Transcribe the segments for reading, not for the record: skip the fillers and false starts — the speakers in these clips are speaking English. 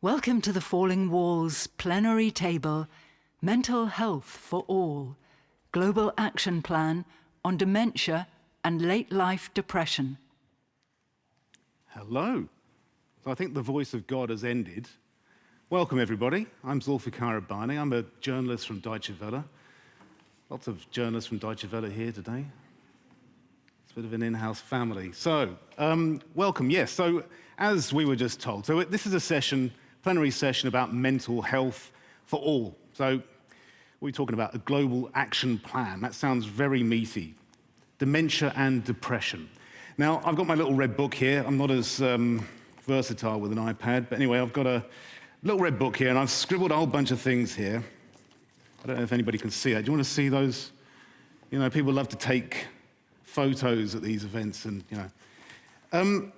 Welcome to the Falling Walls plenary table, Mental Health for All, Global Action Plan on Dementia and Late Life Depression. Hello. So I think the voice of God has ended. Welcome, everybody. I'm Zulfikar Rabbani. I'm a journalist from Deutsche Welle. Lots of journalists from Deutsche Welle here today. It's a bit of an in-house family. So, welcome. Yes, so as we were just told, so this is a session, plenary session about mental health for all. So we're talking about a global action plan. That sounds very meaty. Dementia and depression. Now, I've got my little red book here. I'm not as versatile with an iPad, but anyway, I've got a little red book here, and I've scribbled a whole bunch of things here. I don't know if anybody can see that. Do you want to see those? You know, people love to take photos at these events, and, you know.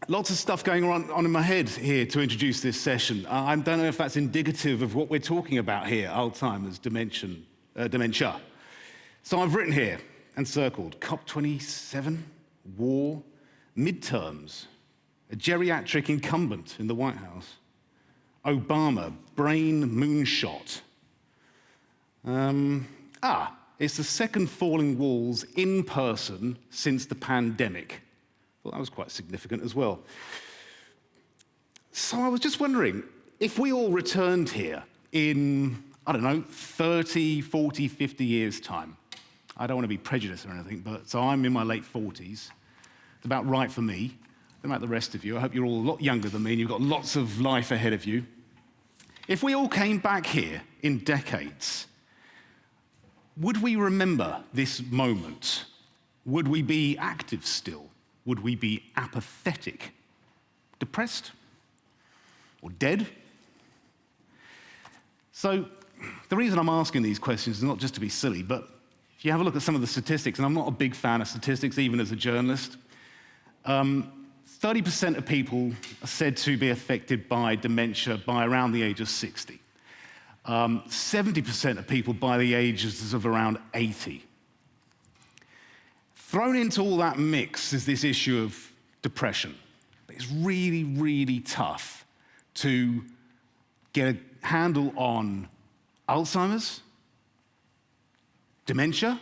Lots of stuff going on in my head here to introduce this session. I don't know if that's indicative of what we're talking about here, Alzheimer's, dementia. So I've written here and circled, COP27, war, midterms, a geriatric incumbent in the White House, Obama, brain moonshot. It's the second Falling Walls in person since the pandemic. Well, that was quite significant as well. So I was just wondering, if we all returned here in, I don't know, 30, 40, 50 years' time, I don't want to be prejudiced or anything, but so I'm in my late 40s. It's about right for me. I don't know about the rest of you. I hope you're all a lot younger than me and you've got lots of life ahead of you. If we all came back here in decades, would we remember this moment? Would we be active still? Would we be apathetic, depressed, or dead? So the reason I'm asking these questions is not just to be silly, but if you have a look at some of the statistics, and I'm not a big fan of statistics, even as a journalist, 30% of people are said to be affected by dementia by around the age of 60. 70% of people by the ages of around 80. Thrown into all that mix is this issue of depression. It's really, really tough to get a handle on Alzheimer's, dementia.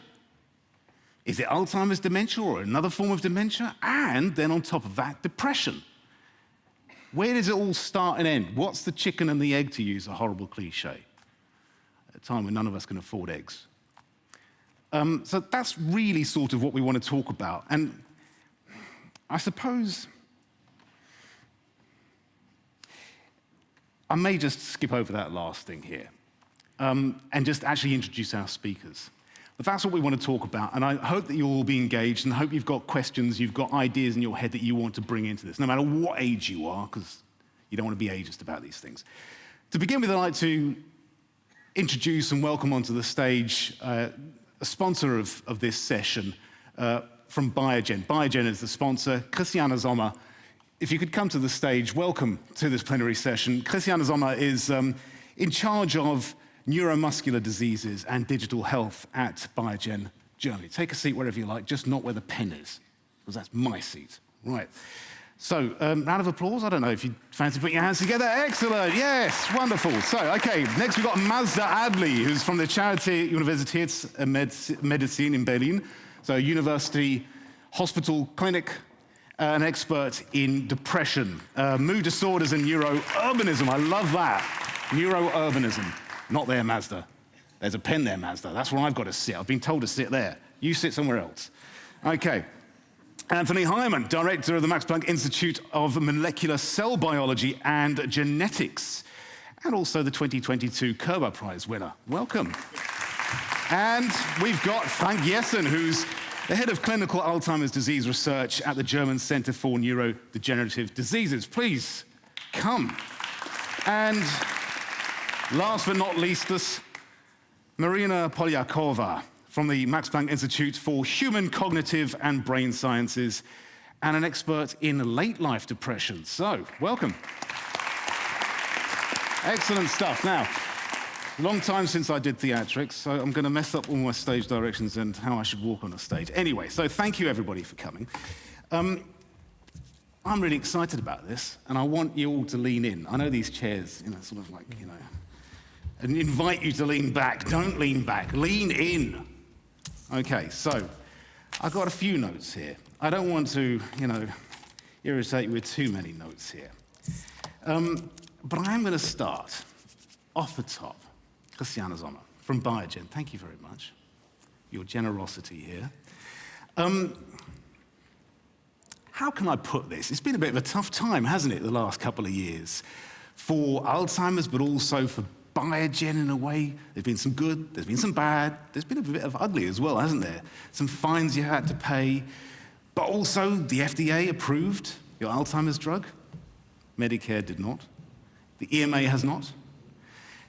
Is it Alzheimer's dementia or another form of dementia? And then on top of that, depression. Where does it all start and end? What's the chicken and the egg, to use a horrible cliche, at a time when none of us can afford eggs? So that's really sort of what we want to talk about. And I suppose I may just skip over that last thing here and just actually introduce our speakers. But that's what we want to talk about, and I hope that you'll all be engaged and hope you've got questions, you've got ideas in your head that you want to bring into this, no matter what age you are, because you don't want to be ageist about these things. To begin with, I'd like to introduce and welcome onto the stage a sponsor of this session from Biogen. Biogen is the sponsor. Christiane Sommer, if you could come to the stage, welcome to this plenary session. Christiane Sommer is in charge of neuromuscular diseases and digital health at Biogen Germany. Take a seat wherever you like, just not where the pen is, because that's my seat. Right. So, round of applause. I don't know if you fancy putting your hands together. Excellent. Yes, wonderful. So, okay, next we've got Mazda Adli, who's from the Charité Universitätsmedizin in Berlin. So, university, hospital, clinic, an expert in depression, mood disorders and neurourbanism. I love that. Neurourbanism. Not there, Mazda. There's a pen there, Mazda. That's where I've got to sit. I've been told to sit there. You sit somewhere else. Okay. Anthony Hyman, director of the Max Planck Institute of Molecular Cell Biology and Genetics, and also the 2022 Kerber Prize winner. Welcome. And we've got Frank Jessen, who's the head of clinical Alzheimer's disease research at the German Center for Neurodegenerative Diseases. Please come. And last but not least, Marina Polyakova, from the Max Planck Institute for Human Cognitive and Brain Sciences, and an expert in late life depression. So, welcome. Excellent stuff. Now, long time since I did theatrics, so I'm going to mess up all my stage directions and how I should walk on a stage. Anyway, so thank you everybody for coming. I'm really excited about this, and I want you all to lean in. I know these chairs, sort of like, and invite you to lean back. Don't lean back, lean in. Okay, so I've got a few notes here. I don't want to, irritate you with too many notes here. But I am going to start off the top. Christiane Sommer from Biogen, thank you very much. Your generosity here. How can I put this? It's been a bit of a tough time, hasn't it, the last couple of years? For Alzheimer's, but also for Biogen in a way. There's been some good, there's been some bad, there's been a bit of ugly as well, hasn't there? Some fines you had to pay, but also the FDA approved your Alzheimer's drug. Medicare did not. The EMA has not.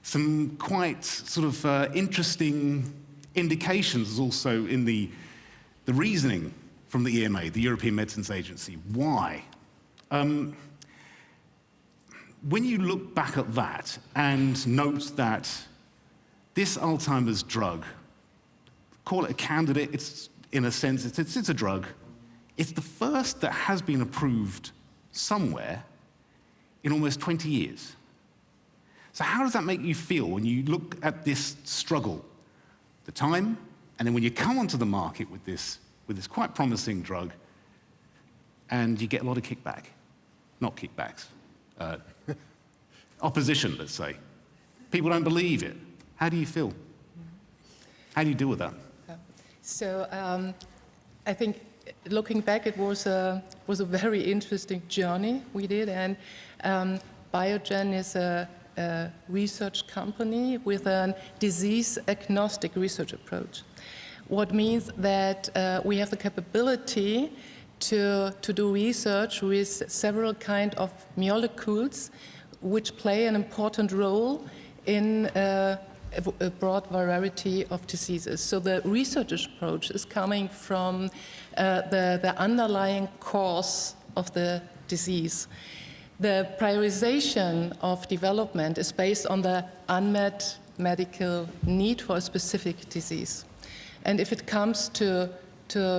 Some quite sort of interesting indications also in the reasoning from the EMA, the European Medicines Agency. Why? When you look back at that and note that this Alzheimer's drug, call it a candidate, it's in a sense, it's a drug. It's the first that has been approved somewhere in almost 20 years. So how does that make you feel when you look at this struggle, the time, and then when you come onto the market with this quite promising drug, and you get a lot of kickback? Not kickbacks. Opposition, let's say. People don't believe it. How do you feel? How do you deal with that? So I think looking back, it was a very interesting journey we did, and Biogen is a research company with a disease-agnostic research approach. What means that we have the capability to do research with several kinds of molecules which play an important role in a broad variety of diseases. So the research approach is coming from the underlying cause of the disease. The prioritization of development is based on the unmet medical need for a specific disease. And if it comes to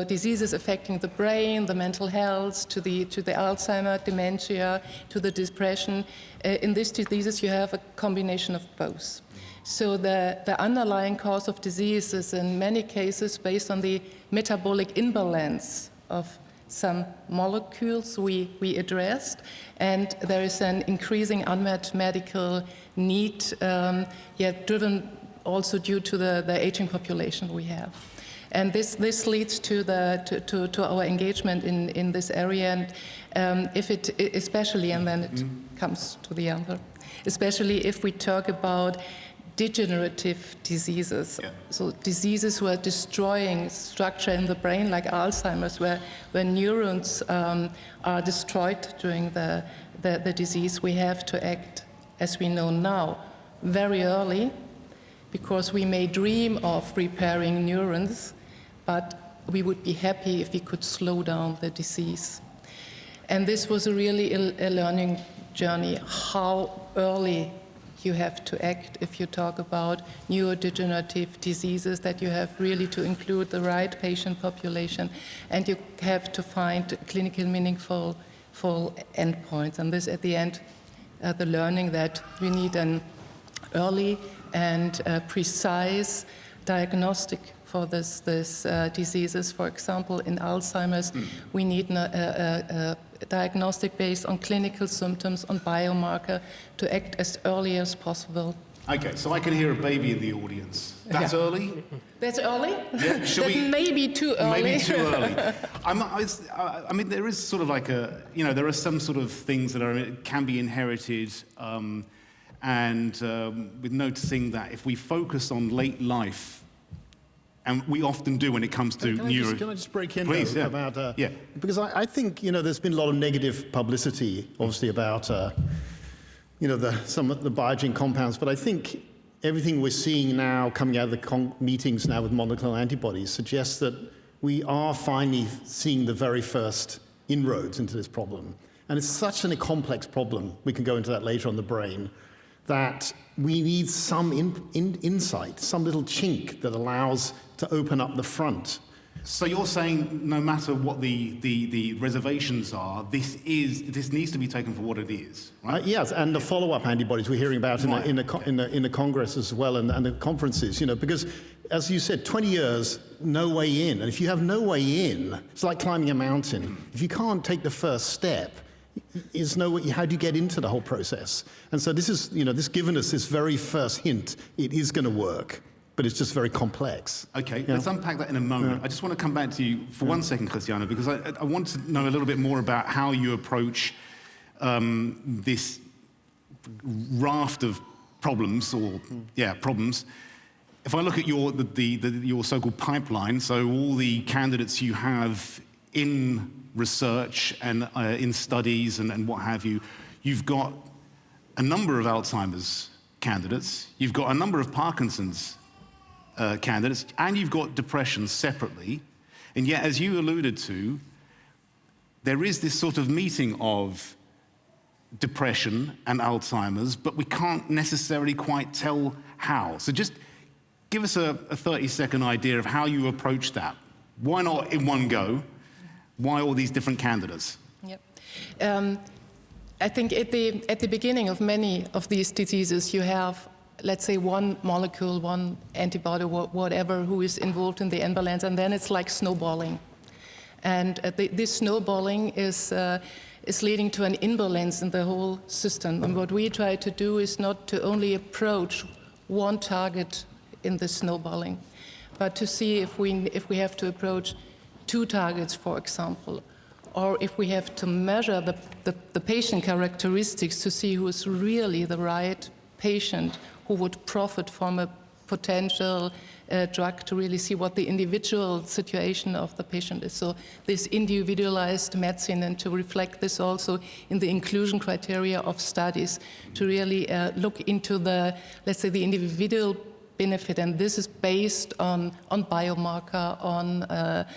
diseases affecting the brain, the mental health, to the Alzheimer, dementia, to the depression, in these diseases you have a combination of both. So the underlying cause of disease is in many cases based on the metabolic imbalance of some molecules we addressed, and there is an increasing unmet medical need, yet driven also due to the aging population we have. And this leads to our engagement in this area, and if it especially, and then it comes to the other, especially if we talk about degenerative diseases, so diseases who are destroying structure in the brain, like Alzheimer's, where neurons are destroyed during the disease, we have to act, as we know now, very early, because we may dream of repairing neurons, but we would be happy if we could slow down the disease. And this was really a learning journey, how early you have to act if you talk about neurodegenerative diseases, that you have really to include the right patient population, and you have to find clinically meaningful endpoints. And this, at the end, the learning that we need an early and precise diagnostic for this diseases. For example, in Alzheimer's, we need a diagnostic based on clinical symptoms, on biomarker, to act as early as possible. Okay, so I can hear a baby in the audience. That's early? That's early? Yeah, That may be too early. Maybe too early. I mean, there is sort of like there are some sort of things that can be inherited, and with noticing that if we focus on late life, and we often do when it comes to neuro... Can I just break in Please, yeah. about... yeah. Because I think, there's been a lot of negative publicity, obviously, about, some of the Biogen compounds, but I think everything we're seeing now coming out of the meetings now with monoclonal antibodies suggests that we are finally seeing the very first inroads into this problem. And it's such a complex problem, we can go into that later on the brain, that we need some insight, some little chink that allows to open up the front So you're saying no matter what the reservations are, this needs to be taken for what it is, right? Yes, and the follow-up antibodies we're hearing about Right. in the Congress as well, and the conferences, because as you said, 20 years, no way in. And if you have no way in, it's like climbing a mountain. If you can't take the first step, how do you get into the whole process? And so this is, this given us this very first hint, it is going to work. But it's just very complex. Okay, let's unpack that in a moment. I just want to come back to you for 1 second, Christiana, because I want to know a little bit more about how you approach this raft of problems, problems. If I look at your so-called pipeline, so all the candidates you have in research and in studies and what have you, you've got a number of Alzheimer's candidates, you've got a number of Parkinson's candidates, and you've got depression separately. And yet, as you alluded to, there is this sort of meeting of depression and Alzheimer's, but we can't necessarily quite tell how. So just give us a 30-second idea of how you approach that. Why not in one go? Why all these different candidates? Yep. I think at the beginning of many of these diseases, you have, let's say, one molecule, one antibody, whatever, who is involved in the imbalance, and then it's like snowballing. And this snowballing is leading to an imbalance in the whole system. And what we try to do is not to only approach one target in the snowballing, but to see if we have to approach 2 targets, for example, or if we have to measure the patient characteristics to see who is really the right patient who would profit from a potential drug, to really see what the individual situation of the patient is. So this individualized medicine, and to reflect this also in the inclusion criteria of studies, to really look into let's say, the individual benefit, and this is based on biomarker, on a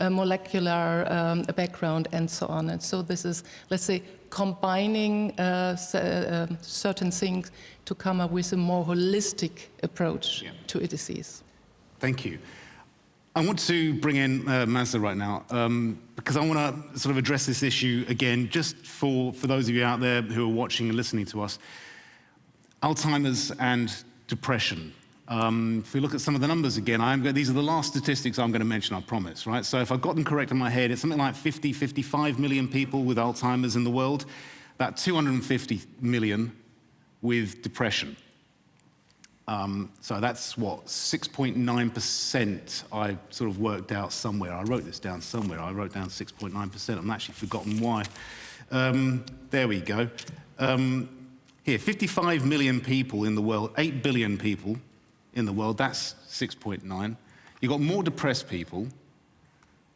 molecular background, and so on. And so this is, let's say, combining certain things to come up with a more holistic approach to a disease. Thank you. I want to bring in Mazda right now, because I want to sort of address this issue again, just for those of you out there who are watching and listening to us. Alzheimer's and depression. If we look at some of the numbers again, these are the last statistics I'm going to mention, I promise, right? So if I've got them correct in my head, it's something like 55 million people with Alzheimer's in the world, about 250 million with depression. So that's what, 6.9% I sort of worked out somewhere. I wrote this down somewhere. I wrote down 6.9%. I've actually forgotten why. There we go. Here, 55 million people in the world, 8 billion people in the world, that's 6.9. You've got more depressed people.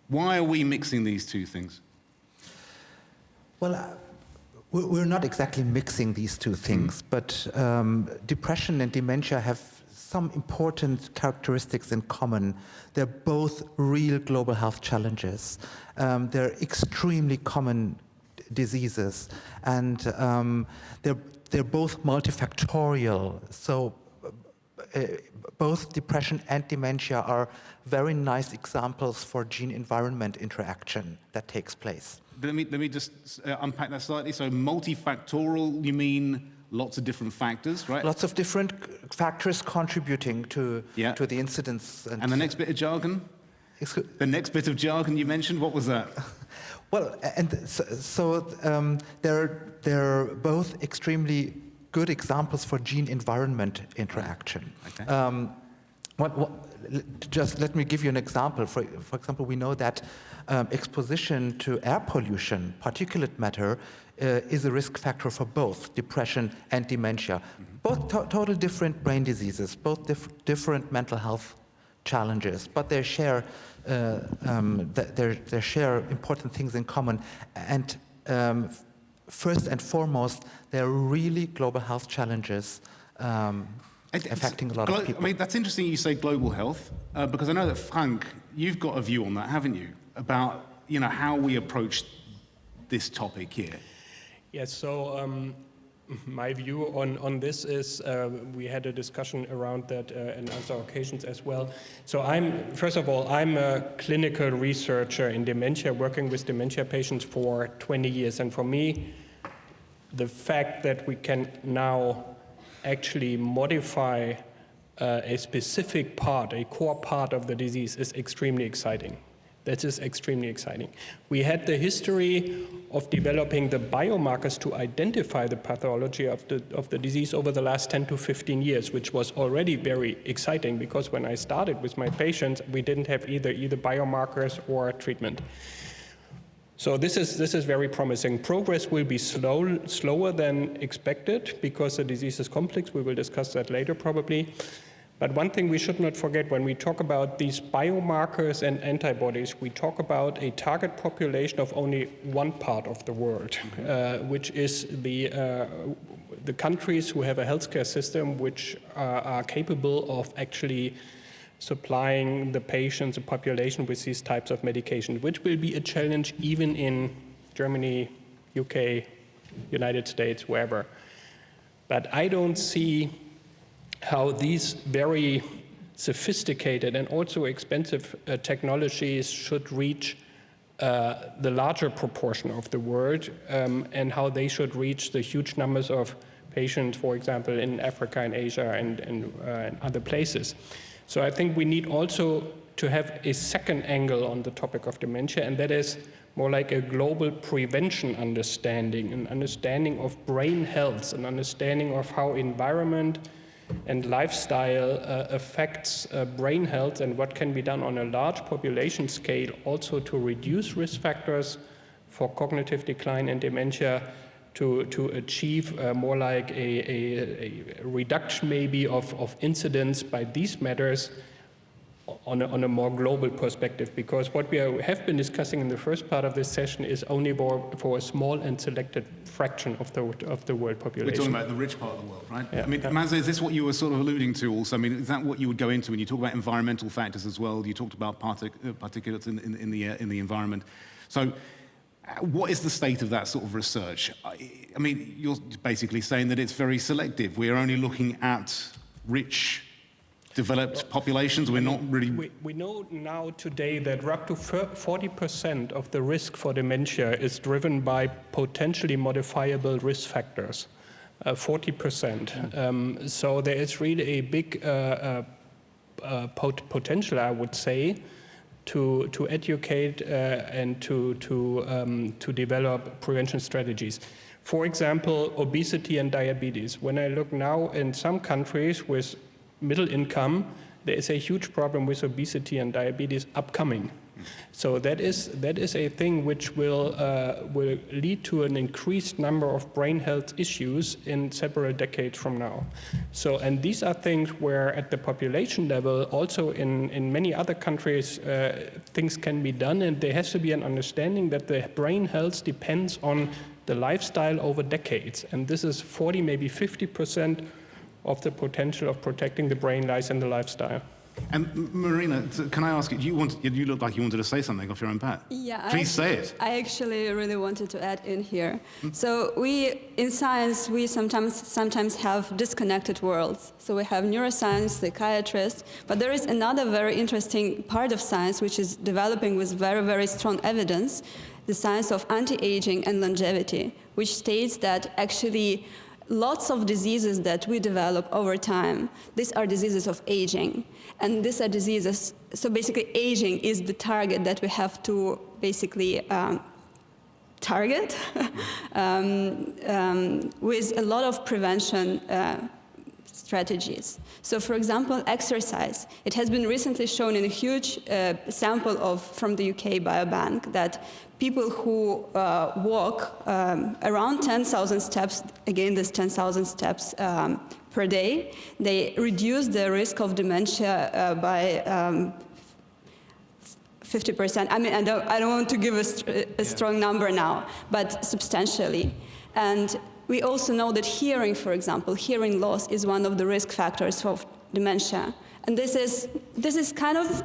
Why are we mixing these two things? Well, we're not exactly mixing these two things, but depression and dementia have some important characteristics in common. They're both real global health challenges. They're extremely common diseases, and they're both multifactorial. So both depression and dementia are very nice examples for gene-environment interaction that takes place. Let me just unpack that slightly. So multifactorial, you mean lots of different factors, right? Lots of different factors contributing to the incidence. And the next bit of jargon? The next bit of jargon you mentioned, what was that? Well, and so they're both extremely good examples for gene-environment interaction. Okay. Just let me give you an example. For example, we know that exposition to air pollution, particulate matter, is a risk factor for both depression and dementia. Both totally different brain diseases, both different mental health challenges, but they share important things in common. And first and foremost, they're really global health challenges affecting a lot of people. I mean, that's interesting you say global health, because I know that, Frank, you've got a view on that, haven't you? About, how we approach this topic here. Yeah, so My view on this is we had a discussion around that on other occasions as well. So first of all, I'm a clinical researcher in dementia, working with dementia patients for 20 years. And for me, the fact that we can now actually modify a specific part, a core part of the disease is extremely exciting. That is extremely exciting. We had the history of developing the biomarkers to identify the pathology of the disease over the last 10 to 15 years, which was already very exciting because when I started with my patients, we didn't have either biomarkers or treatment. So this is very promising. Progress will be slower than expected because the disease is complex. We will discuss that later probably. But one thing we should not forget when we talk about these biomarkers and antibodies, we talk about a target population of only one part of the world, which is the countries who have a healthcare system which are capable of actually supplying the patients, the population with these types of medication, which will be a challenge even in Germany, UK, United States, wherever. But I don't see how these very sophisticated and also expensive technologies should reach the larger proportion of the world and how they should reach the huge numbers of patients, for example, in Africa and Asia and other places. So I think we need also to have a second angle on the topic of dementia, and that is more like a global prevention understanding, an understanding of brain health, an understanding of how environment and lifestyle affects brain health and what can be done on a large population scale also to reduce risk factors for cognitive decline and dementia, to achieve more like a reduction maybe of incidence by these matters on a more global perspective, because what we have been discussing in the first part of this session is only for a small and selected fraction of the world population. We're talking about the rich part of the world, right? Yeah. I mean, Maza, is this what you were sort of alluding to also? I mean, is that what you would go into when you talk about environmental factors as well? You talked about particulates in the environment. So what is the state of that sort of research? I mean, you're basically saying that it's very selective. We're only looking at rich, developed populations. We're not really... We know now today that up to 40% of the risk for dementia is driven by potentially modifiable risk factors. 40%. So there is really a big potential, I would say, to educate and to develop prevention strategies. For example, obesity and diabetes. When I look now in some countries with middle income, there is a huge problem with obesity and diabetes upcoming. So that is a thing which will lead to an increased number of brain health issues in several decades from now. So, and these are things where at the population level, also in many other countries, things can be done, and there has to be an understanding that the brain health depends on the lifestyle over decades. And this is 40, maybe 50% of the potential of protecting the brain lies in the lifestyle. And Marina, can I ask you, you look like you wanted to say something off your own bat. Yeah, Please say it. I actually really wanted to add in here. So in science, we sometimes have disconnected worlds. So we have neuroscience, psychiatrists, but there is another very interesting part of science which is developing with very, very strong evidence, the science of anti-aging and longevity, which states that actually lots of diseases that we develop over time, these are diseases of aging. And these are diseases, so basically aging is the target that we have to basically target with a lot of prevention strategies. So for example, exercise. It has been recently shown in a huge sample from the UK Biobank that people who walk around 10,000 steps, again this 10,000 steps per day, they reduce the risk of dementia by 50%. I mean, I don't want to give a strong number now, but substantially. And we also know that hearing, for example, hearing loss is one of the risk factors of dementia. And this is kind of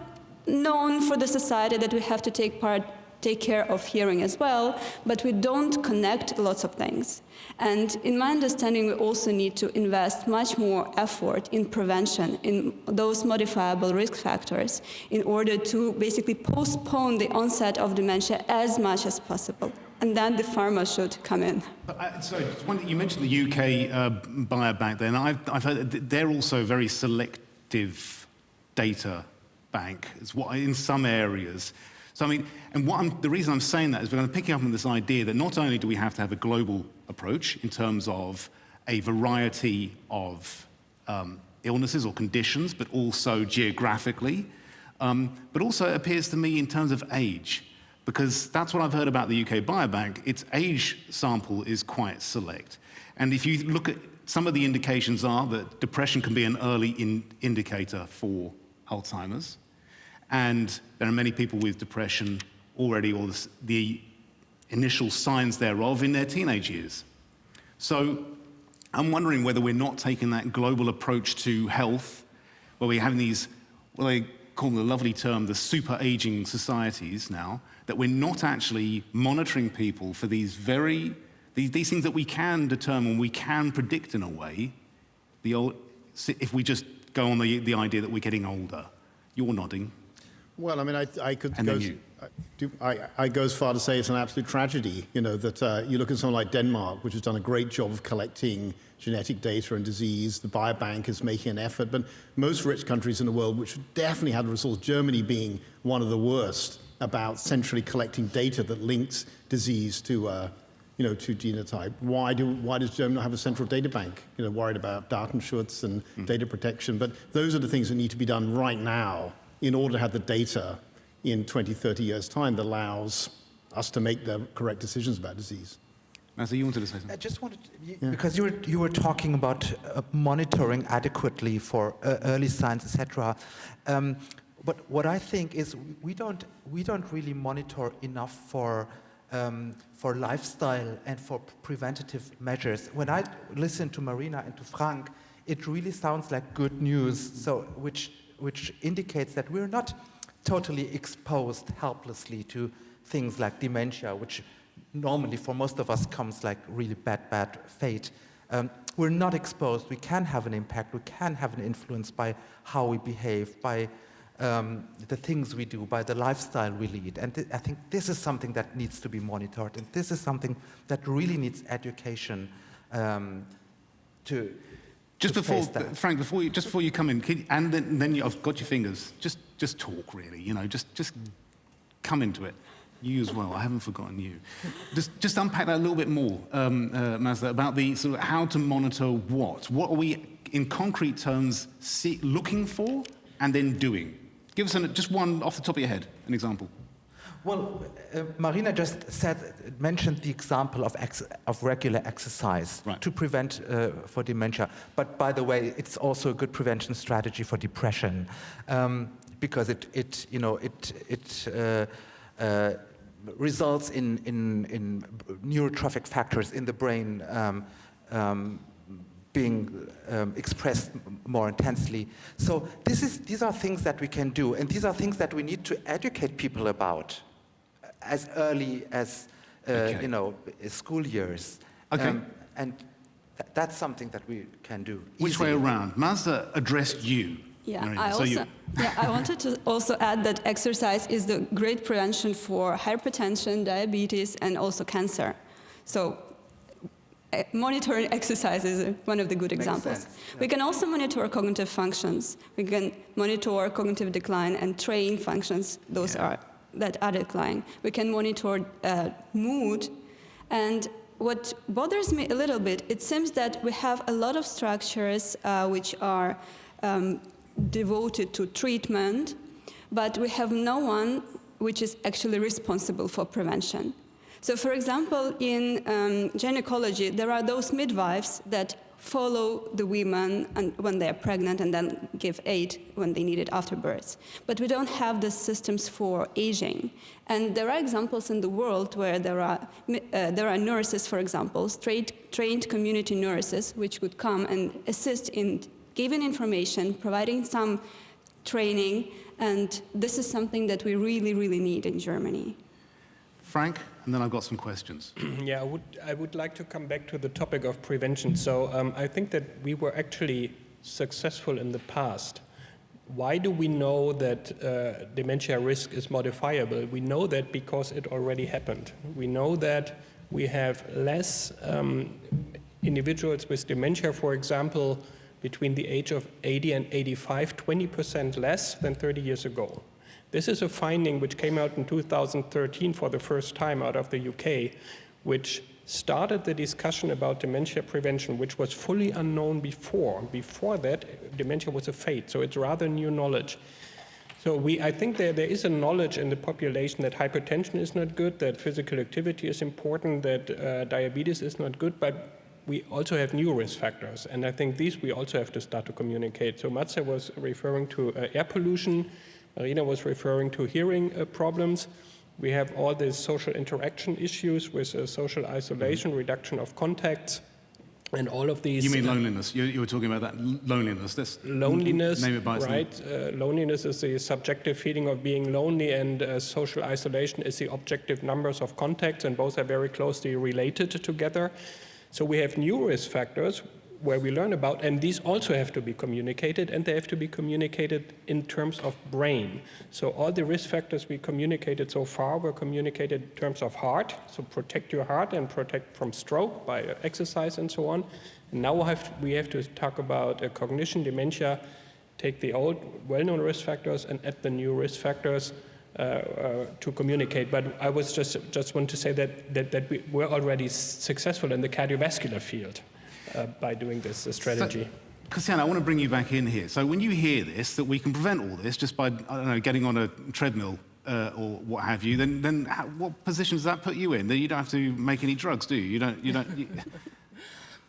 known for the society that we have to take part take care of hearing as well, but we don't connect lots of things. And in my understanding, we also need to invest much more effort in prevention, in those modifiable risk factors, in order to basically postpone the onset of dementia as much as possible. And then the pharma should come in. Sorry, you mentioned the UK biobank there, and I've heard that they're also a very selective data bank in some areas. So I mean, and the reason I'm saying that is we're going to pick up on this idea that not only do we have to have a global approach in terms of a variety of illnesses or conditions, but also geographically, but also it appears to me in terms of age, because that's what I've heard about the UK Biobank. Its age sample is quite select. And if you look at some of the indications are that depression can be an early indicator for Alzheimer's. And there are many people with depression already, or the initial signs thereof in their teenage years. So I'm wondering whether we're not taking that global approach to health, where we're having these, what they call the lovely term, the super aging societies now, that we're not actually monitoring people for these these things that we can determine, we can predict in a way, if we just go on the idea that we're getting older. You're nodding. Well, I mean, I could and go. Then you. I go as far to say it's an absolute tragedy, that you look at someone like Denmark, which has done a great job of collecting genetic data and disease. The biobank is making an effort, but most rich countries in the world, which definitely have the resource, Germany being one of the worst, about centrally collecting data that links disease to genotype. Why does Germany not have a central data bank? Worried about Datenschutz and data protection, but those are the things that need to be done right now in order to have the data in 20, 30 years' time that allows us to make the correct decisions about disease. Masa, you wanted to say something? I just wanted, because you were talking about monitoring adequately for early signs, etc. But what I think is we don't really monitor enough for lifestyle and for preventative measures. When I listen to Marina and to Frank, it really sounds like good news. So which indicates that we're not totally exposed helplessly to things like dementia, which normally for most of us comes like really bad fate. We're not exposed. We can have an impact. We can have an influence by how we behave, by the things we do, by the lifestyle we lead. And I think this is something that needs to be monitored. And this is something that really needs education to Just before, that. Frank, before you come in, and then I've got your fingers. Just talk, really. Just come into it. You as well. I haven't forgotten you. Just unpack that a little bit more, Mazda, about the sort of how to monitor what. What are we, in concrete terms, looking for and then doing? Give us just one off the top of your head, an example. Well, Marina just mentioned the example of regular exercise to prevent for dementia. But by the way, it's also a good prevention strategy for depression because it results in neurotrophic factors in the brain being expressed more intensely. So these are things that we can do, and these are things that we need to educate people about as early as school years. Okay. And that's something that we can do. Which way around? Mazda addressed you. Yeah, Marina. I wanted to also add that exercise is the great prevention for hypertension, diabetes, and also cancer. So monitoring exercise is one of the good examples. Yeah. We can also monitor cognitive functions. We can monitor cognitive decline and train functions. Those are declining. We can monitor mood. And what bothers me a little bit, it seems that we have a lot of structures which are devoted to treatment, but we have no one which is actually responsible for prevention. So, for example, in gynecology, there are those midwives that follow the women when they are pregnant and then give aid when they need it after birth. But we don't have the systems for aging. And there are examples in the world where there are nurses, for example, trained community nurses, which would come and assist in giving information, providing some training, and this is something that we really, really need in Germany. Frank, and then I've got some questions. Yeah, I would like to come back to the topic of prevention. So I think that we were actually successful in the past. Why do we know that dementia risk is modifiable? We know that because it already happened. We know that we have less individuals with dementia, for example, between the age of 80 and 85, 20% less than 30 years ago. This is a finding which came out in 2013 for the first time out of the UK, which started the discussion about dementia prevention, which was fully unknown before. Before that, dementia was a fate, so it's rather new knowledge. So I think there is a knowledge in the population that hypertension is not good, that physical activity is important, that diabetes is not good, but we also have new risk factors, and I think these we also have to start to communicate. So Matze was referring to air pollution, Marina was referring to hearing problems. We have all these social interaction issues with social isolation, reduction of contacts, and all of these... You mean loneliness? You were talking about that loneliness. Loneliness, name it by its right? Loneliness is the subjective feeling of being lonely, and social isolation is the objective numbers of contacts, and both are very closely related together. So we have new risk factors where we learn about, and these also have to be communicated, and they have to be communicated in terms of brain. So all the risk factors we communicated so far were communicated in terms of heart, so protect your heart and protect from stroke by exercise and so on. And now we have to talk about cognition, dementia, take the old well-known risk factors and add the new risk factors to communicate. But I was just want to say that we were already successful in the cardiovascular field. By doing this strategy. So, Christiane, I want to bring you back in here. So when you hear this, that we can prevent all this just by, I don't know, getting on a treadmill or what have you, then what position does that put you in? Then you don't have to make any drugs, do you?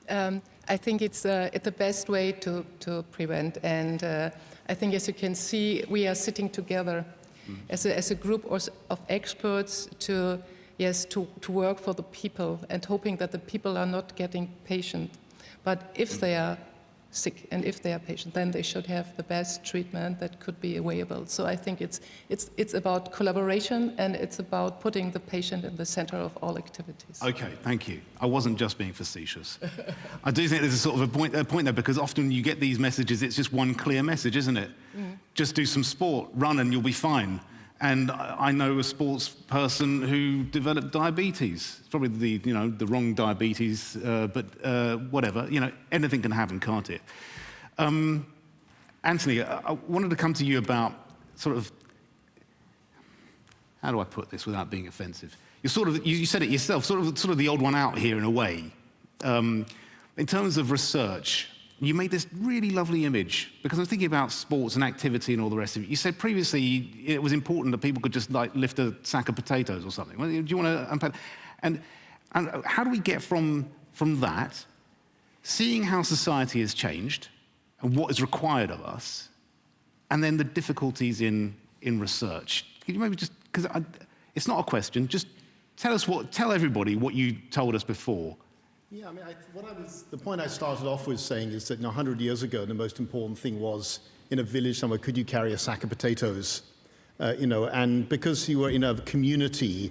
I think it's the best way to prevent. And I think, as you can see, we are sitting together as a group of experts to work for the people and hoping that the people are not getting patient. But if they are sick and if they are patient, then they should have the best treatment that could be available. So I think it's about collaboration, and it's about putting the patient in the center of all activities. Okay, thank you. I wasn't just being facetious. I do think there's a sort of a point there, because often you get these messages, it's just one clear message, isn't it? Just do some sport, run, and you'll be fine. And I know a sports person who developed diabetes. It's probably the wrong diabetes, but whatever. Anything can happen, can't it? Anthony, I wanted to come to you about sort of, how do I put this without being offensive? You said it yourself, sort of the odd one out here in a way. In terms of research, you made this really lovely image, because I'm thinking about sports and activity and all the rest of it. You said previously it was important that people could just lift a sack of potatoes or something. Do you want to unpack? And how do we get from that, seeing how society has changed and what is required of us, and then the difficulties in research? Could you maybe just, because it's not a question, just tell everybody what you told us before. Yeah, I mean, the point I started off with saying is that 100 years ago, the most important thing was, in a village somewhere, could you carry a sack of potatoes? And because you were in a community,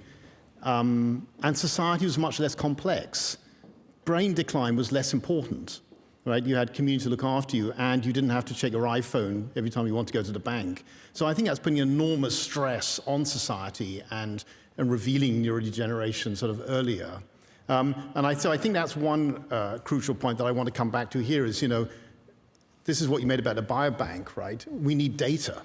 and society was much less complex, brain decline was less important, right? You had community to look after you, and you didn't have to check your iPhone every time you want to go to the bank. So I think that's putting enormous stress on society and revealing neurodegeneration sort of earlier. So I think that's one crucial point that I want to come back to here is, this is what you made about the biobank, right? We need data.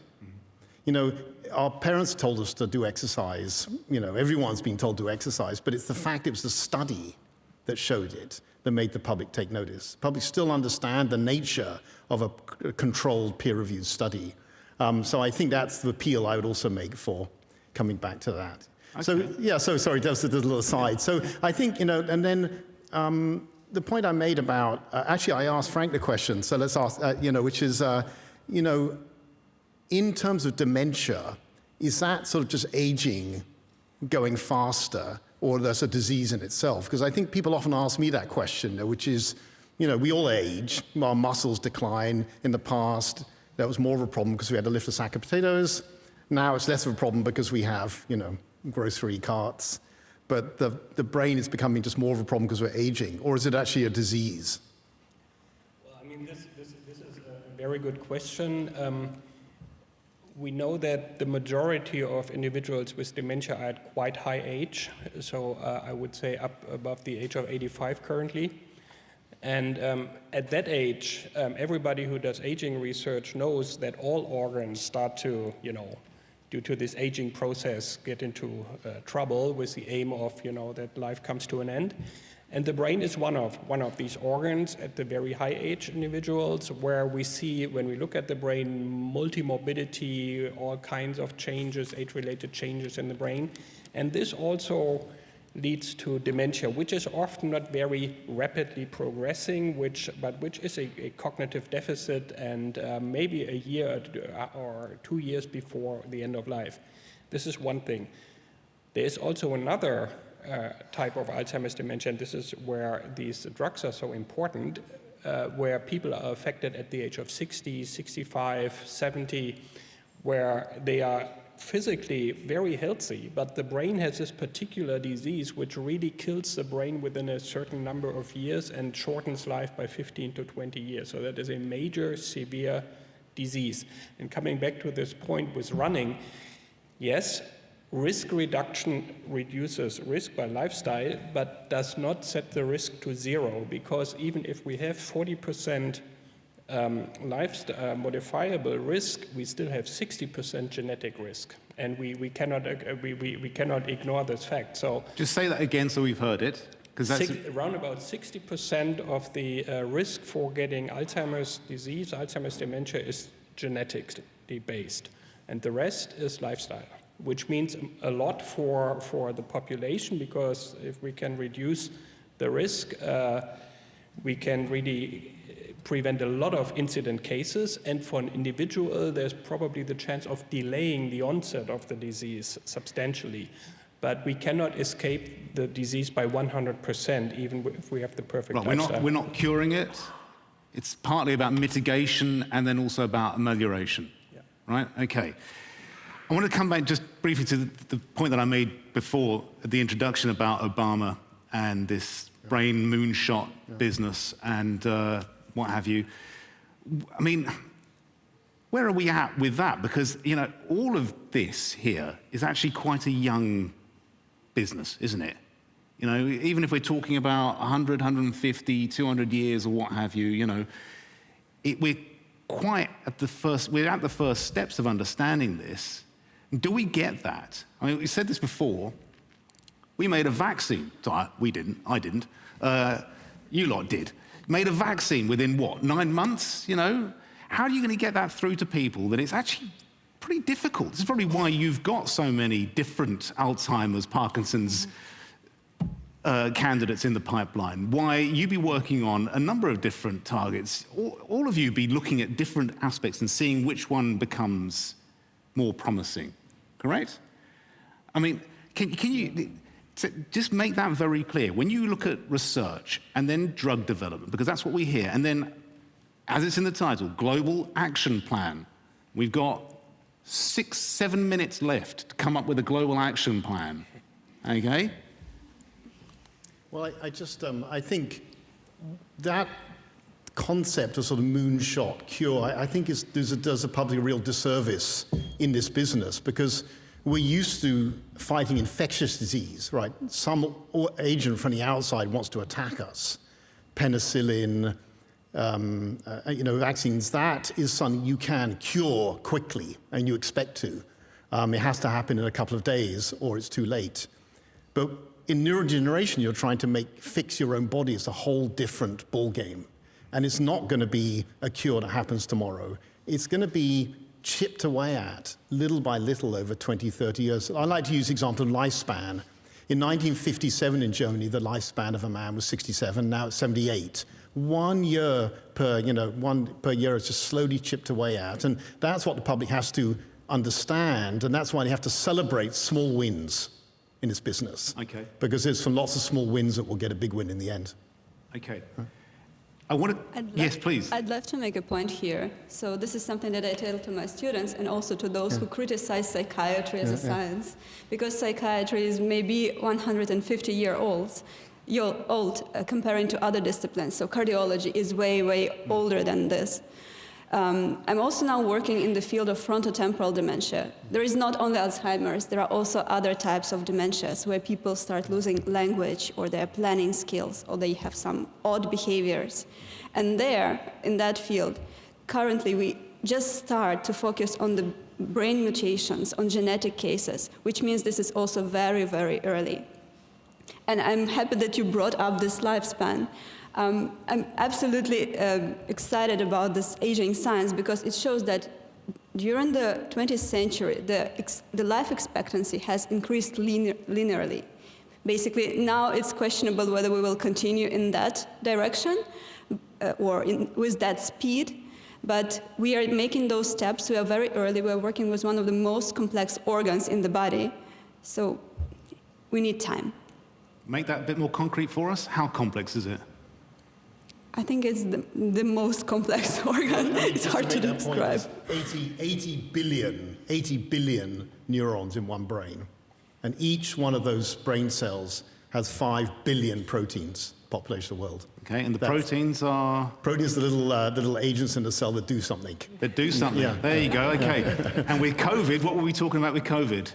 Our parents told us to do exercise. Everyone's been told to do exercise, but it's the fact it was the study that showed it that made the public take notice. The public still understand the nature of a controlled peer-reviewed study. So I think that's the appeal I would also make for coming back to that. Okay. So sorry, just a little aside. So I think, and then the point I made about, actually I asked Frank the question, so let's ask, which is, in terms of dementia, is that sort of just aging going faster, or that's a disease in itself? Because I think people often ask me that question, which is, we all age, our muscles decline. In the past, that was more of a problem because we had to lift a sack of potatoes. Now it's less of a problem because we have, grocery carts. but the brain is becoming just more of a problem because we're aging, or is it actually a disease? Well, I mean, this is a very good question. We know that the majority of individuals with dementia are at quite high age, so I would say up above the age of 85 currently. And at that age, everybody who does aging research knows that all organs start to, due to this aging process, get into trouble with the aim of, that life comes to an end. And the brain is one of these organs at the very high age individuals, where we see, when we look at the brain, multimorbidity, all kinds of changes, age-related changes in the brain. And this also leads to dementia, which is often not very rapidly progressing, but which is a cognitive deficit, and maybe a year or 2 years before the end of life. This is one thing. There is also another type of Alzheimer's dementia, and this is where these drugs are so important, where people are affected at the age of 60, 65, 70, where they are physically very healthy, but the brain has this particular disease which really kills the brain within a certain number of years and shortens life by 15 to 20 years. So that is a major, severe disease. And coming back to this point with running, yes, risk reduction reduces risk by lifestyle, but does not set the risk to zero, because even if we have 40% lifestyle modifiable risk, we still have 60% genetic risk, and we cannot ignore this fact. So just say that again so we've heard it, because that's around about 60% of the risk for getting Alzheimer's disease, Alzheimer's dementia, is genetically based, and the rest is lifestyle, which means a lot for the population, because if we can reduce the risk, we can really prevent a lot of incident cases, and for an individual, there's probably the chance of delaying the onset of the disease substantially. But we cannot escape the disease by 100%, even if we have the perfect lifestyle. We're not curing it. It's partly about mitigation and then also about amelioration, right? Okay. I want to come back just briefly to the point that I made before at the introduction about Obama and this brain moonshot business and what have you. I mean, where are we at with that? Because, all of this here is actually quite a young business, isn't it? Even if we're talking about 100, 150, 200 years or what have you, we're at the first steps of understanding this. Do we get that? I mean, we said this before. We made a vaccine. We didn't. I didn't. You lot did. Made a vaccine within, 9 months? How are you going to get that through to people? That it's actually pretty difficult. This is probably why you've got so many different Alzheimer's, Parkinson's candidates in the pipeline. Why you be working on a number of different targets. All of you be looking at different aspects and seeing which one becomes more promising. Correct? I mean, can you just make that very clear? When you look at research and then drug development, because that's what we hear, and then, as it's in the title, Global Action Plan, we've got 6-7 minutes left to come up with a global action plan. Okay? Well, I think that concept of sort of moonshot cure, I think does a public a real disservice in this business, because we're used to fighting infectious disease, right? Some agent from the outside wants to attack us. Penicillin, vaccines, that is something you can cure quickly, and you expect to. It has to happen in a couple of days, or it's too late. But in neurodegeneration, you're trying to fix your own body. It's a whole different ballgame. And it's not going to be a cure that happens tomorrow. It's going to be chipped away at, little by little, over 20, 30 years. I like to use the example of lifespan. In 1957 in Germany, the lifespan of a man was 67. Now it's 78. 1 year per year is just slowly chipped away at. And that's what the public has to understand. And that's why they have to celebrate small wins in this business. Okay. Because it's from lots of small wins that we'll get a big win in the end. Okay. I want to, yes, please. I'd love to make a point here. So this is something that I tell to my students and also to those who criticize psychiatry as a science, because psychiatry is maybe 150-year-old comparing to other disciplines. So cardiology is way, way older than this. I'm also now working in the field of frontotemporal dementia. There is not only Alzheimer's, there are also other types of dementias where people start losing language or their planning skills or they have some odd behaviors. And there, in that field, currently we just start to focus on the brain mutations, on genetic cases, which means this is also very, very early. And I'm happy that you brought up this lifespan. I'm absolutely excited about this aging science because it shows that during the 20th century, the life expectancy has increased linearly. Basically, now it's questionable whether we will continue in that direction or with that speed, but we are making those steps. We are very early. We are working with one of the most complex organs in the body, so we need time. Make that a bit more concrete for us. How complex is it? I think it's the most complex organ. It's hard to describe. 80 billion neurons in one brain. And each one of those brain cells has 5 billion proteins, population of the world. Okay, and the proteins are? Proteins are the little agents in the cell that do something. That do something. Yeah. There you go, okay. Yeah. And with COVID, what were we talking about with COVID?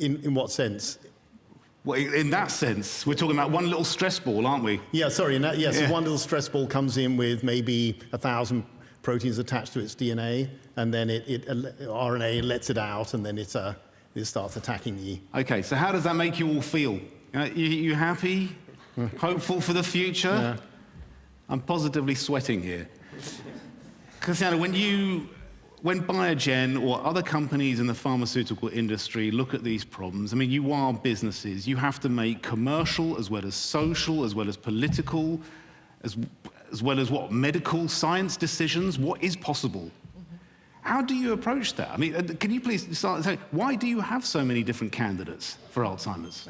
In what sense? Well, in that sense, we're talking about one little stress ball, aren't we? Yeah, sorry. Yes, one little stress ball comes in with maybe 1,000 proteins attached to its DNA, and then RNA lets it out, and then it starts attacking the... Okay, so how does that make you all feel? You happy? Hopeful for the future? Yeah. I'm positively sweating here. Christiana, when Biogen or other companies in the pharmaceutical industry look at these problems, I mean, you are businesses. You have to make commercial as well as social, as well as political, as well as medical science decisions. What is possible? How do you approach that? I mean, can you please start saying, why do you have so many different candidates for Alzheimer's?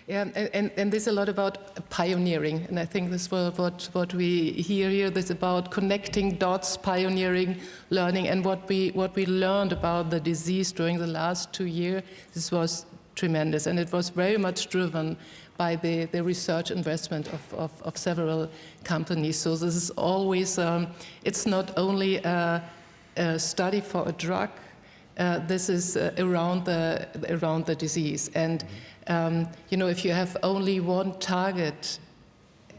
Yeah, and there's a lot about pioneering, and I think this is what we hear here. This is about connecting dots, pioneering, learning, and what we learned about the disease during the last 2 years. This was tremendous, and it was very much driven by the research investment of several companies. So this is always it's not only a study for a drug. This is around the disease, and if you have only one target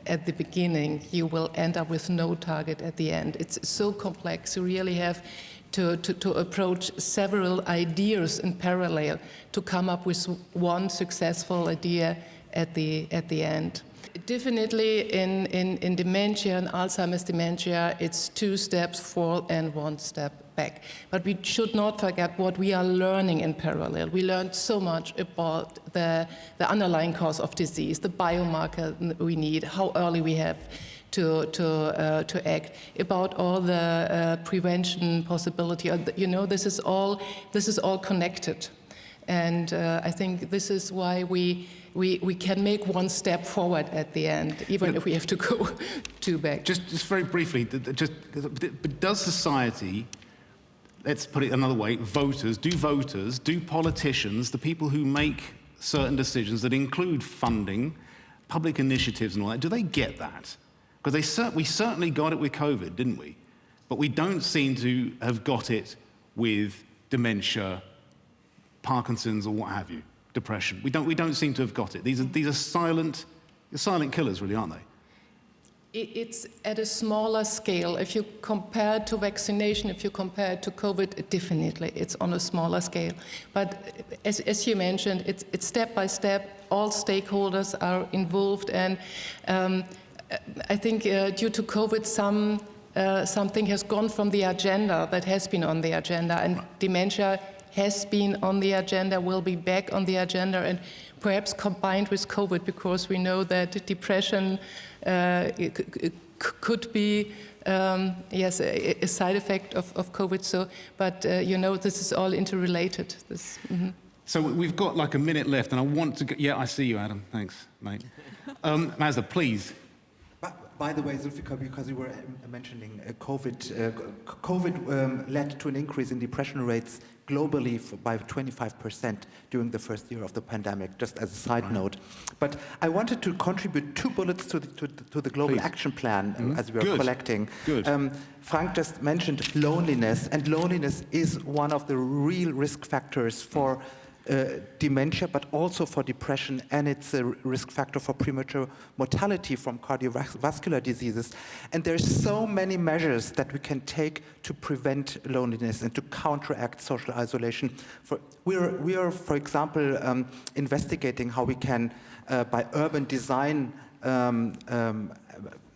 at the beginning, you will end up with no target at the end. It's so complex. You really have to approach several ideas in parallel to come up with one successful idea at the end. Definitely in dementia and Alzheimer's dementia, it's 2 steps forward and 1 step back. But we should not forget what we are learning in parallel. We learned so much about the underlying cause of disease, the biomarker we need, how early we have to act, about all the prevention possibility. This is all connected. And I think this is why we can make 1 step forward at the end, even if we have to go 2 back. Just very briefly, does society, let's put it another way, voters, do politicians, the people who make certain decisions that include funding, public initiatives and all that, do they get that? Because we certainly got it with COVID, didn't we? But we don't seem to have got it with dementia, Parkinson's, or what have you, depression. We don't seem to have got it. These are silent killers, really, aren't they? It's at a smaller scale. If you compare it to vaccination, if you compare it to COVID, definitely it's on a smaller scale. But as you mentioned, it's step by step. All stakeholders are involved, and I think due to COVID, something has gone from the agenda that has been on the agenda, and dementia has been on the agenda, will be back on the agenda, and perhaps combined with COVID, because we know that depression could be, a side effect of COVID. So, but this is all interrelated. So we've got like a minute left, and I want to go, I see you, Adam. Thanks, mate. Mazda, please. By the way, Zulfikar, because you were mentioning COVID led to an increase in depression rates globally by 25% during the first year of the pandemic, just as a side note. But I wanted to contribute 2 bullets to the Global Action Plan as we are collecting. Good. Frank just mentioned loneliness, and loneliness is one of the real risk factors for dementia, but also for depression, and it's a risk factor for premature mortality from cardiovascular diseases. And there's so many measures that we can take to prevent loneliness and to counteract social isolation. We are, for example, investigating how we can, by urban design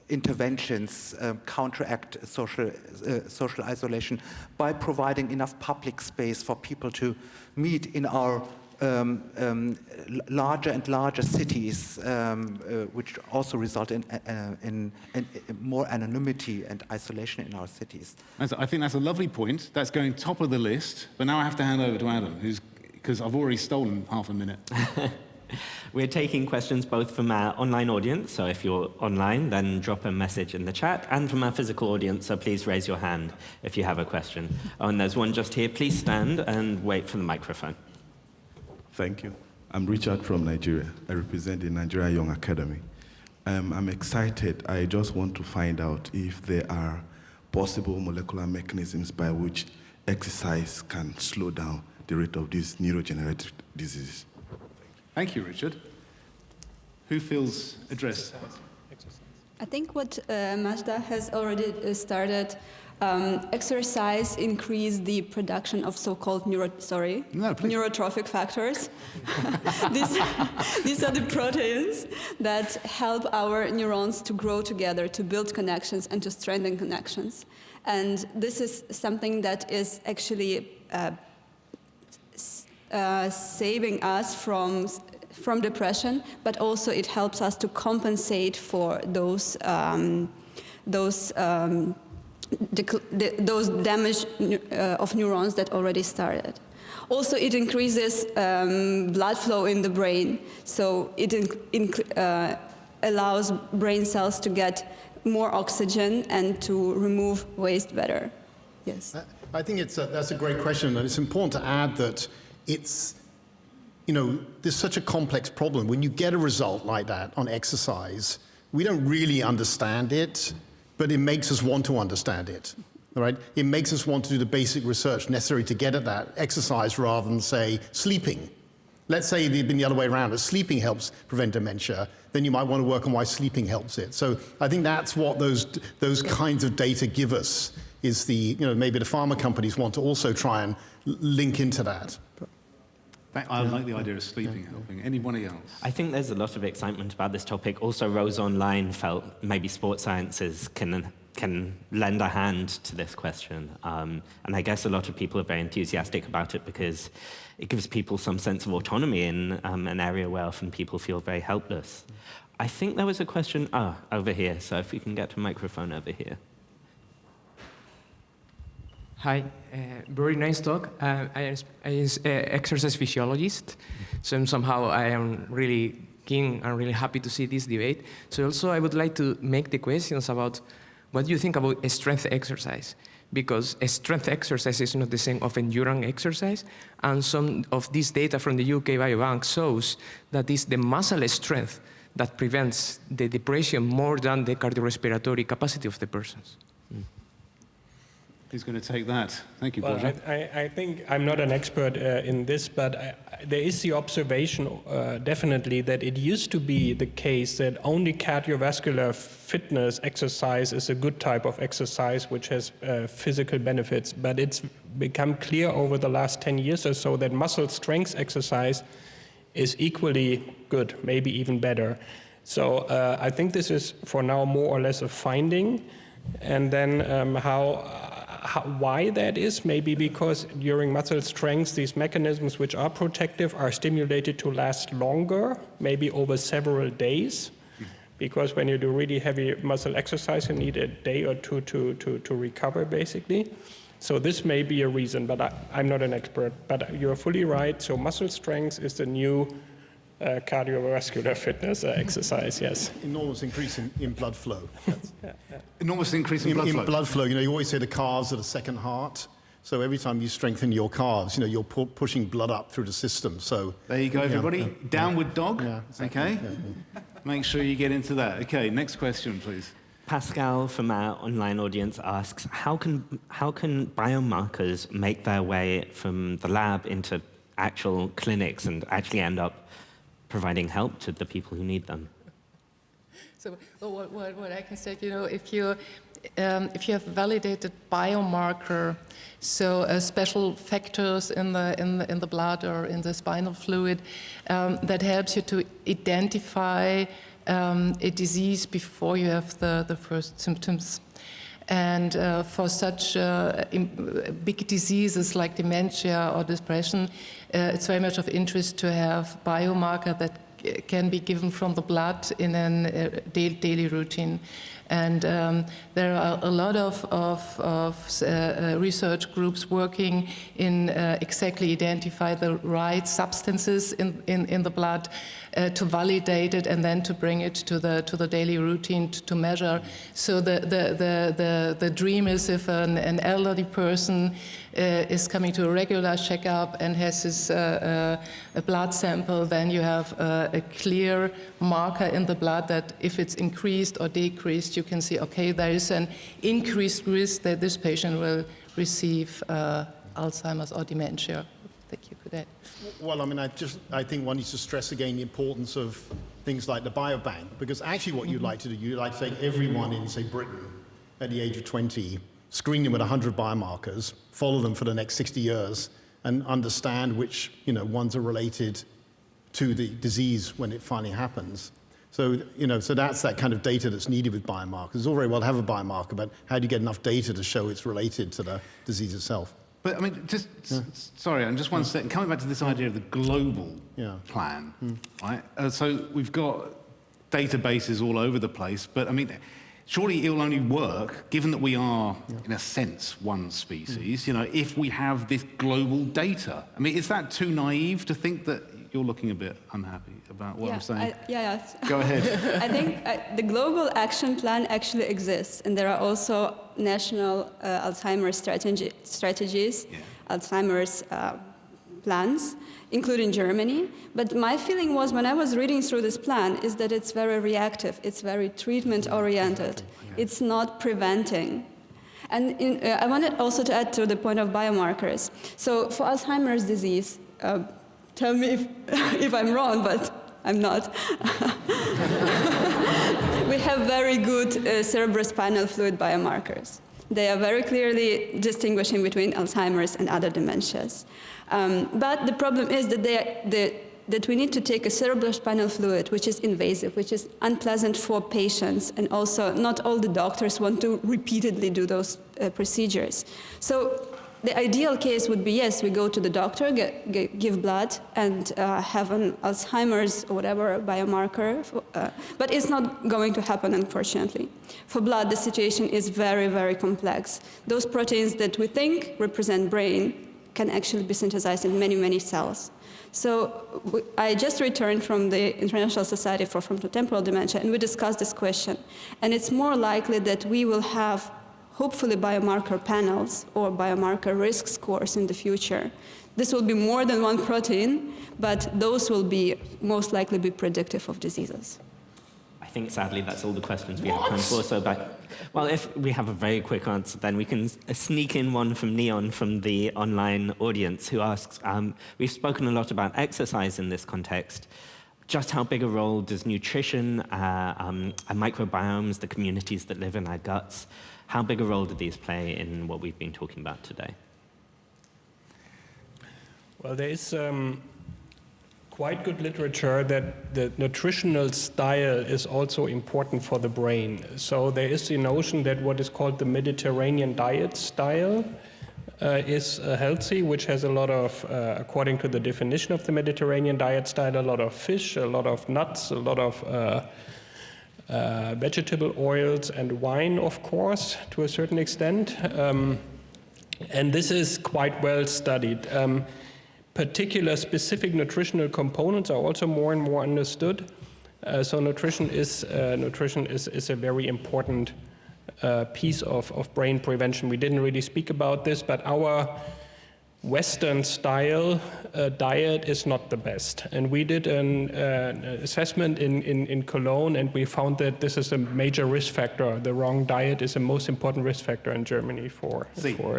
interventions, counteract social isolation by providing enough public space for people to meet in our larger and larger cities, which also result in more anonymity and isolation in our cities. I think that's a lovely point. That's going top of the list. But now I have to hand over to Adam, because I've already stolen half a minute. We're taking questions both from our online audience, so if you're online, then drop a message in the chat, and from our physical audience, so please raise your hand if you have a question. Oh, and there's one just here. Please stand and wait for the microphone. Thank you. I'm Richard from Nigeria. I represent the Nigeria Young Academy. I'm excited. I just want to find out if there are possible molecular mechanisms by which exercise can slow down the rate of these neurodegenerative diseases. Thank you, Richard. Who feels addressed? I think what Mazda has already started, exercise increase the production of so-called neurotrophic factors. These are the proteins that help our neurons to grow together, to build connections and to strengthen connections. And this is something that is actually saving us from depression, but also it helps us to compensate for those damage of neurons that already started. Also, it increases blood flow in the brain, so it allows brain cells to get more oxygen and to remove waste better. Yes. I think that's a great question, and it's important to add that it's, there's such a complex problem. When you get a result like that on exercise, we don't really understand it, but it makes us want to understand it, all right? It makes us want to do the basic research necessary to get at that exercise rather than, say, sleeping. Let's say it'd been the other way around, that sleeping helps prevent dementia, then you might want to work on why sleeping helps it. So I think that's what those kinds of data give us, is maybe the pharma companies want to also try and link into that. I like the idea of sleeping helping. Anybody else? I think there's a lot of excitement about this topic. Also, Rose Online felt maybe sports sciences can lend a hand to this question. And I guess a lot of people are very enthusiastic about it because it gives people some sense of autonomy in an area where often people feel very helpless. I think there was a question over here, so if we can get a microphone over here. Hi, very nice talk. I am an exercise physiologist, so somehow I am really keen and really happy to see this debate. So also I would like to make the questions about what do you think about strength exercise? Because strength exercise is not the same of endurance exercise, and some of this data from the UK Biobank shows that it's the muscle strength that prevents the depression more than the cardiorespiratory capacity of the persons. Who's going to take that? Thank you, Well, I think I'm not an expert in this, but there is the observation definitely that it used to be the case that only cardiovascular fitness exercise is a good type of exercise which has physical benefits. But it's become clear over the last 10 years or so that muscle strength exercise is equally good, maybe even better. So I think this is for now more or less a finding. And then why that is, maybe because during muscle strength, these mechanisms which are protective are stimulated to last longer, maybe over several days, because when you do really heavy muscle exercise, you need a day or two to recover, basically. So this may be a reason, but I'm not an expert. But you're fully right, so muscle strength is the new cardiovascular fitness exercise, yes. Enormous increase in blood flow. Enormous increase in blood flow. In blood flow, you know, you always say the calves are the second heart. So every time you strengthen your calves, you know, you're pushing blood up through the system. So there you go, everybody. Yeah. Downward dog. Yeah, exactly. Okay. Yeah. Make sure you get into that. Okay, next question, please. Pascal from our online audience asks, how can biomarkers make their way from the lab into actual clinics and actually end up providing help to the people who need them? So what I can say, you know, if you have validated biomarker, so special factors in the blood or in the spinal fluid, that helps you to identify a disease before you have the first symptoms. And for such big diseases like dementia or depression, it's very much of interest to have biomarker that can be given from the blood in a daily routine. And there are a lot of research groups working in exactly identify the right substances in the blood to validate it and then to bring it to the daily routine to measure. So the dream is if an elderly person is coming to a regular checkup and has his a blood sample, then you have a clear marker in the blood that if it's increased or decreased, you can see, okay, there is an increased risk that this patient will receive Alzheimer's or dementia. I think you could add. Well, I mean, I think one needs to stress again the importance of things like the biobank, because actually what you'd like to do, you'd like to take everyone in, say, Britain at the age of 20, screen them with 100 biomarkers, follow them for the next 60 years, and understand which, you know, ones are related to the disease when it finally happens. So, you know, so that's that kind of data that's needed with biomarkers. It's all very well to have a biomarker, but how do you get enough data to show it's related to the disease itself? But I mean, sorry, I'm just one second. Coming back to this idea of the global plan, right? So we've got databases all over the place, but I mean, surely it will only work, given that we are, in a sense, one species, you know, if we have this global data. I mean, is that too naive to think that you're looking a bit unhappy about what I'm saying? Go ahead. I think the global action plan actually exists, and there are also national Alzheimer's strategies, Alzheimer's plans, including Germany. But my feeling was, when I was reading through this plan, is that it's very reactive, it's very treatment-oriented, it's not preventing. And I wanted also to add to the point of biomarkers. So for Alzheimer's disease, tell me if I'm wrong, but I'm not. We have very good cerebrospinal fluid biomarkers. They are very clearly distinguishing between Alzheimer's and other dementias. But the problem is that that we need to take a cerebrospinal fluid, which is invasive, which is unpleasant for patients, and also not all the doctors want to repeatedly do those procedures. So the ideal case would be, yes, we go to the doctor, give blood, and have an Alzheimer's or whatever biomarker, but it's not going to happen, unfortunately. For blood, the situation is very, very complex. Those proteins that we think represent brain can actually be synthesized in many, many cells. So I just returned from the International Society for Frontotemporal Dementia, and we discussed this question. And it's more likely that we will have hopefully biomarker panels or biomarker risk scores in the future. This will be more than one protein, but those will be most likely be predictive of diseases. I think sadly that's all the questions we have time for. So well, if we have a very quick answer, then we can sneak in one from Neon from the online audience, who asks, we've spoken a lot about exercise in this context. Just how big a role does nutrition, and microbiomes, the communities that live in our guts, how big a role do these play in what we've been talking about today? Well, there is quite good literature that the nutritional style is also important for the brain. So there is the notion that what is called the Mediterranean diet style is healthy, which has a lot of, according to the definition of the Mediterranean diet style, a lot of fish, a lot of nuts, a lot of vegetable oils and wine, of course, to a certain extent. And this is quite well studied. particular specific nutritional components are also more and more understood. So nutrition is a very important piece of brain prevention. We didn't really speak about this, but our Western style diet is not the best. And we did an assessment in Cologne, and we found that this is a major risk factor. The wrong diet is the most important risk factor in Germany for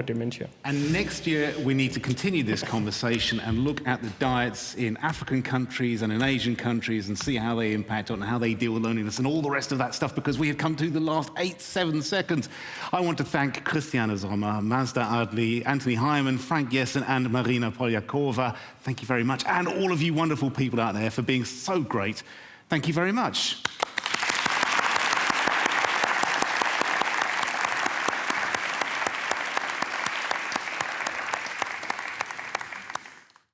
dementia. And next year, we need to continue this conversation and look at the diets in African countries and in Asian countries and see how they impact on how they deal with loneliness and all the rest of that stuff, because we have come to the last 7 seconds. I want to thank Christiane Sommer, Mazda Adli, Anthony Hyman, Frank Jessen, and Marina Polyakova. Thank you very much. And all of you wonderful people out there for being so great. Thank you very much.